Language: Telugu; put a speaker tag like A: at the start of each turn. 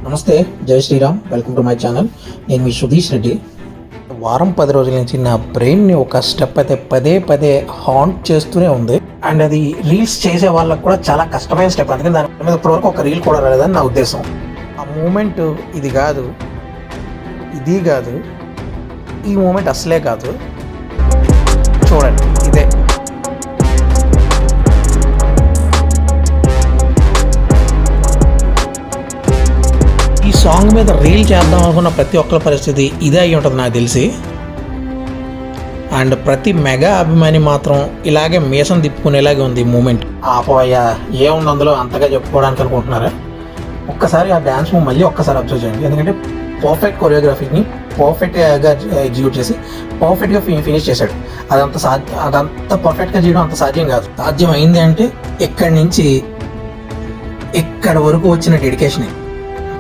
A: నమస్తే, జై Shriram. Welcome to my channel. నేను మీ సుధీష్ రెడ్డి. వారం 10 రోజుల నుంచి నా బ్రెయిన్ని ఒక స్టెప్ అయితే పదే పదే హాంట్ చేస్తూనే ఉంది. అండ్ అది రీల్స్ చేసే వాళ్ళకు కూడా చాలా కష్టమైన స్టెప్. అందుకని దాని మీద ఇప్పటివరకు ఒక రీల్ కూడా రాలేదని నా ఉద్దేశం. ఆ మూమెంట్ ఇది కాదు, ఇది కాదు, ఈ మూమెంట్ అసలే కాదు. చూడండి, ఇదే. ఈ సాంగ్ మీద రీల్ చేద్దాం అనుకున్న ప్రతి ఒక్కరి పరిస్థితి ఇదే అయి ఉంటుంది నాకు తెలిసి. అండ్ ప్రతి మెగా అభిమాని మాత్రం ఇలాగే మీసం తిప్పుకునేలాగే ఉంది మూమెంట్. ఆపోయా ఏముంది అందులో అంతగా చెప్పుకోవడానికి అనుకుంటున్నారా? ఒక్కసారి ఆ డ్యాన్స్ మూవ్ మళ్ళీ ఒక్కసారి అబ్జర్వ్ చేయండి. ఎందుకంటే పర్ఫెక్ట్ కొరియోగ్రఫీని పర్ఫెక్ట్గా ఎగ్జిక్యూట్ చేసి పర్ఫెక్ట్గా ఫినిష్ చేశాడు. అదంతా పర్ఫెక్ట్గా చేయడం అంత సాధ్యం కాదు. సాధ్యం అయింది అంటే ఇక్కడి నుంచి ఇక్కడి వరకు వచ్చిన డెడికేషన్.